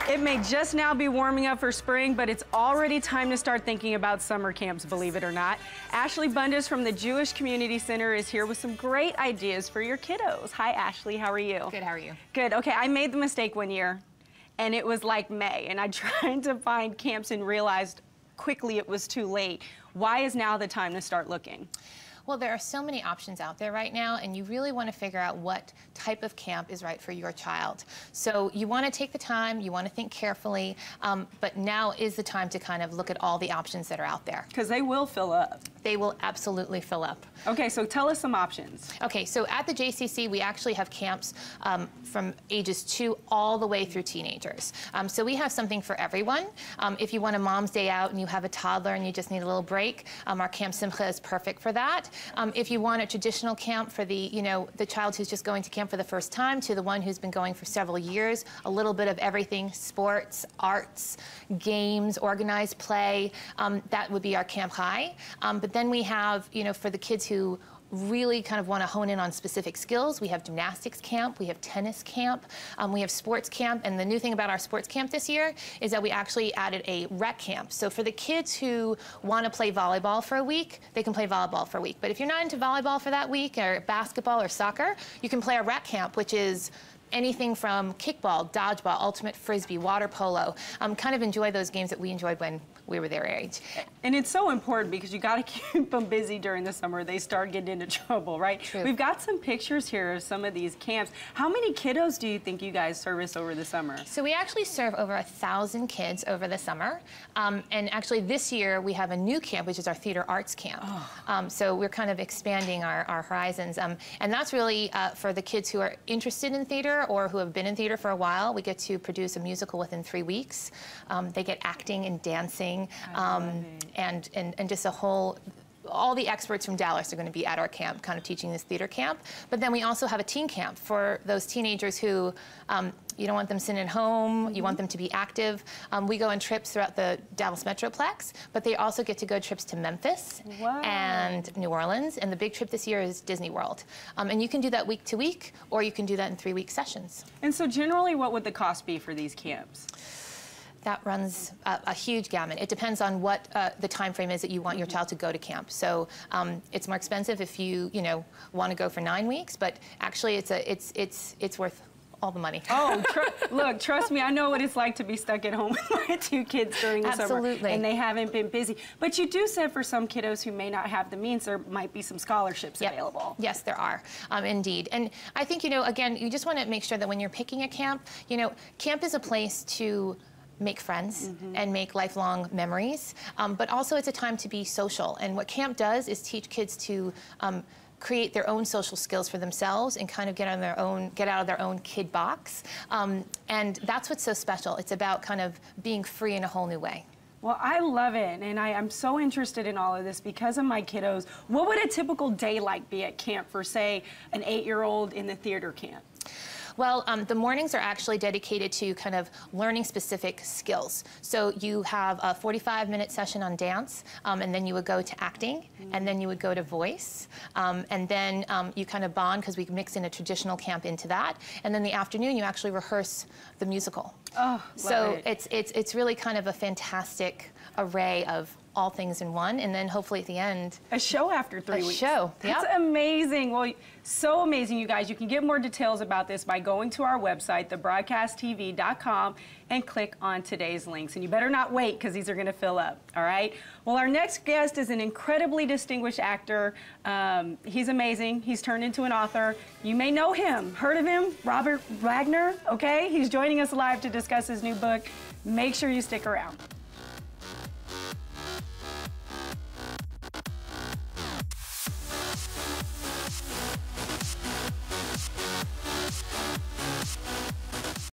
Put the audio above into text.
It may just now be warming up for spring, but it's already time to start thinking about summer camps, believe it or not. Ashley Bundes from the Jewish Community Center is here with some great ideas for your kiddos. Hi, Ashley, how are you? Good, how are you? Good, okay, I made the mistake one year, and it was like May, and I tried to find camps and realized quickly it was too late. Why is now the time to start looking? Well, there are so many options out there right now, and you really want to figure out what type of camp is right for your child. So you want to take the time, you want to think carefully, but now is the time to kind of look at all the options that are out there. Because they will fill up. They will absolutely fill up. Okay, so tell us some options. Okay, so at the JCC, we actually have camps from ages 2 all the way through teenagers. So we have something for everyone. If you want a mom's day out and you have a toddler and you just need a little break, our Camp Simcha is perfect for that. If you want a traditional camp for the, the child who's just going to camp for the first time to the one who's been going for several years, a little bit of everything, sports, arts, games, organized play, that would be our Camp High. But then we have, for the kids who really kind of want to hone in on specific skills, we have gymnastics camp, we have tennis camp, we have sports camp, and the new thing about our sports camp this year is that we actually added a rec camp. So for the kids who want to play volleyball for a week, they can play volleyball for a week. But if you're not into volleyball for that week, or basketball or soccer, you can play a rec camp, which is anything from kickball, dodgeball, ultimate frisbee, water polo. Kind of enjoy those games that we enjoyed when we were their age. And it's so important because you got to keep them busy during the summer. They start getting into trouble, right? True. We've got some pictures here of some of these camps. How many kiddos do you think you guys service over the summer? So we actually serve over 1,000 kids over the summer. And actually this year we have a new camp, which is our theater arts camp. Oh. So we're kind of expanding our horizons. And that's really for the kids who are interested in theater or who have been in theater for a while. We get to produce a musical within 3 weeks. They get acting and dancing and just all the experts from Dallas are going to be at our camp, kind of teaching this theater camp. But then we also have a teen camp for those teenagers who you don't want them sitting at home, you want them to be active. We go on trips throughout the Dallas Metroplex, but they also get to go trips to Memphis and New Orleans, and the big trip this year is Disney World. And you can do that week to week, or you can do that in 3-week sessions. And so generally, what would the cost be for these camps? That runs a huge gamut. It depends on what the time frame is that you want your child to go to camp. So it's more expensive if you want to go for 9 weeks, but actually it's worth all the money. Oh, look, trust me, I know what it's like to be stuck at home with my 2 kids during the summer, and they haven't been busy. But you do say for some kiddos who may not have the means, there might be some scholarships available. Yes, there are, indeed. And I think, again, you just want to make sure that when you're picking a camp, camp is a place to make friends and make lifelong memories, but also it's a time to be social. And what camp does is teach kids to create their own social skills for themselves and kind of get out of their own kid box. And that's what's so special. It's about kind of being free in a whole new way. Well, I love it, and I'm so interested in all of this because of my kiddos. What would a typical day be at camp for, say, an 8-year-old in the theater camp? Well, the mornings are actually dedicated to kind of learning specific skills. So you have a 45-minute session on dance, and then you would go to acting, and then you would go to voice, and then you kind of bond because we mix in a traditional camp into that. And then the afternoon, you actually rehearse the musical. Oh, so it's really kind of a fantastic array of all things in one, and then hopefully at the end, a show after 3 weeks. A show. That's amazing. Well, so amazing, you guys. You can get more details about this by going to our website, thebroadcasttv.com, and click on today's links. And you better not wait, because these are going to fill up, all right? Well, our next guest is an incredibly distinguished actor. He's amazing. He's turned into an author. You may know him. Heard of him? Robert Wagner, okay? He's joining us live to discuss his new book. Make sure you stick around.